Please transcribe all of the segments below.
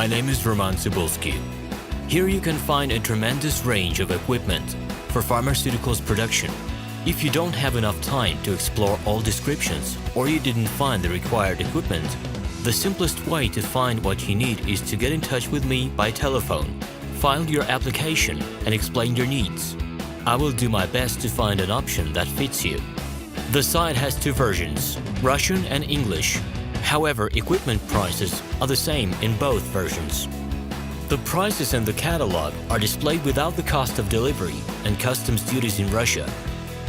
My name is RomanTsibulsky. Here you can find a tremendous range of equipment for pharmaceuticals production. If you don't have enough time to explore all descriptions or you didn't find the required equipment, the simplest way to find what you need is to get in touch with me by telephone, file your application, and explain your needs. I will do my best to find an option that fits you. The site has two versions, Russian and English. However, equipment prices are the same in both versions. The prices in the catalog are displayed without the cost of delivery and customs duties in Russia.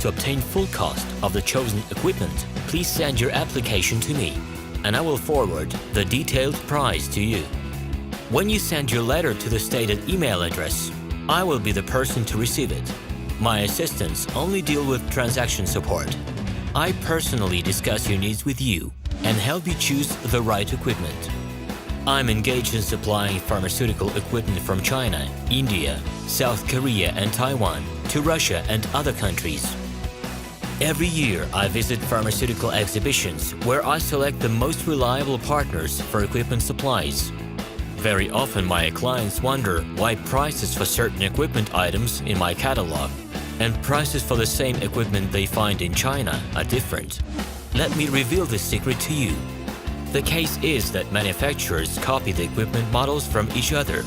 To obtain full cost of the chosen equipment, please send your application to me, and I will forward the detailed price to you. When you send your letter to the stated email address, I will be the person to receive it. My assistants only deal with transaction support. I personally discuss your needs with you and help you choose the right equipment. I'm engaged in supplying pharmaceutical equipment from China, India, South Korea, and Taiwan to Russia and other countries. Every year, I visit pharmaceutical exhibitions where I select the most reliable partners for equipment supplies. Very often, my clients wonder why prices for certain equipment items in my catalog and prices for the same equipment they find in China are different. Let me reveal this secret to you. The case is that manufacturers copy the equipment models from each other.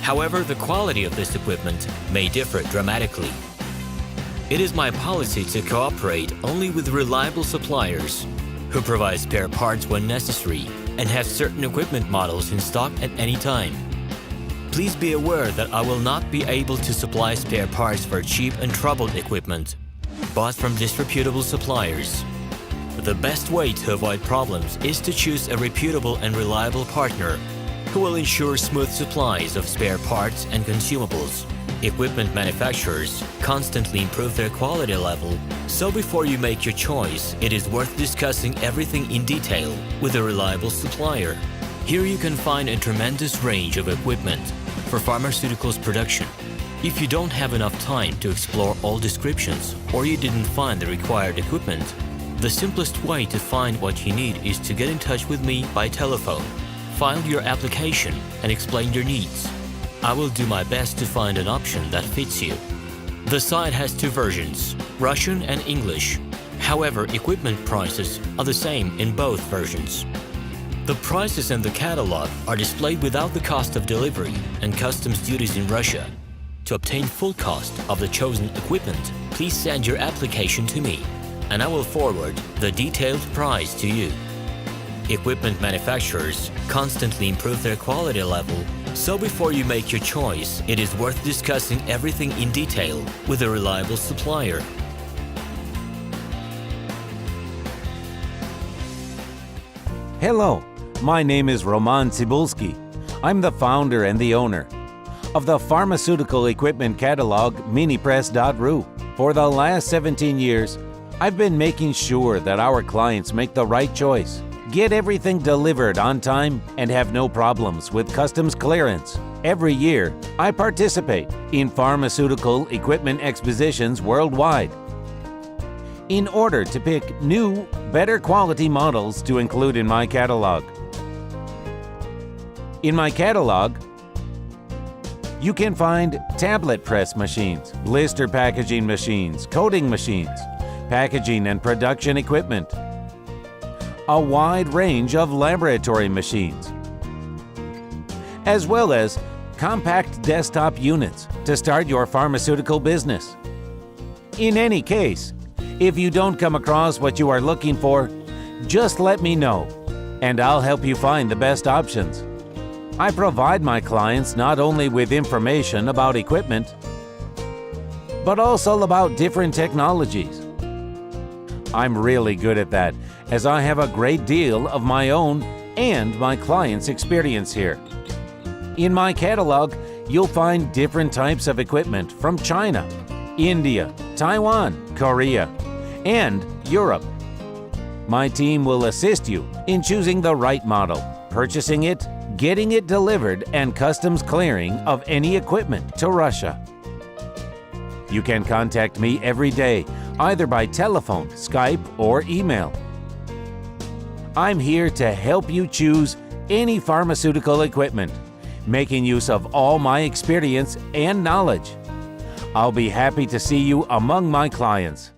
However, the quality of this equipment may differ dramatically. It is my policy to cooperate only with reliable suppliers who provide spare parts when necessary and have certain equipment models in stock at any time. Please be aware that I will not be able to supply spare parts for cheap and troubled equipment bought from disreputable suppliers. The best way to avoid problems is to choose a reputable and reliable partner who will ensure smooth supplies of spare parts and consumables. Equipment manufacturers constantly improve their quality level, so before you make your choice, it is worth discussing everything in detail with a reliable supplier. Here you can find a tremendous range of equipment for pharmaceuticals production. If you don't have enough time to explore all descriptions or you didn't find the required equipment, the simplest way to find what you need is to get in touch with me by telephone, file your application, and explain your needs. I will do my best to find an option that fits you. The site has two versions, Russian and English. However, equipment prices are the same in both versions. The prices in the catalog are displayed without the cost of delivery and customs duties in Russia. To obtain full cost of the chosen equipment, please send your application to me, and I will forward the detailed price to you. Equipment manufacturers constantly improve their quality level, so before you make your choice, it is worth discussing everything in detail with a reliable supplier. Hello, my name is RomanTsibulsky. I'm the founder and the owner of the pharmaceutical equipment catalog Minipress.ru. For the last 17 years, I've been making sure that our clients make the right choice, get everything delivered on time, and have no problems with customs clearance. Every year, I participate in pharmaceutical equipment expositions worldwide in order to pick new, better quality models to include in my catalog. In my catalog, you can find tablet press machines, blister packaging machines, coating machines, packaging and production equipment, a wide range of laboratory machines, as well as compact desktop units to start your pharmaceutical business. In any case, if you don't come across what you are looking for, just let me know, and I'll help you find the best options. I provide my clients not only with information about equipment, but also about different technologies. I'm really good at that, as I have a great deal of my own and my clients' experience here. In my catalog, you'll find different types of equipment from China, India, Taiwan, Korea, and Europe. My team will assist you in choosing the right model, purchasing it, getting it delivered, and customs clearing of any equipment to Russia. You can contact me every day, either by telephone, Skype, or email. I'm here to help you choose any pharmaceutical equipment making use of all my experience and knowledge. I'll be happy to see you among my clients.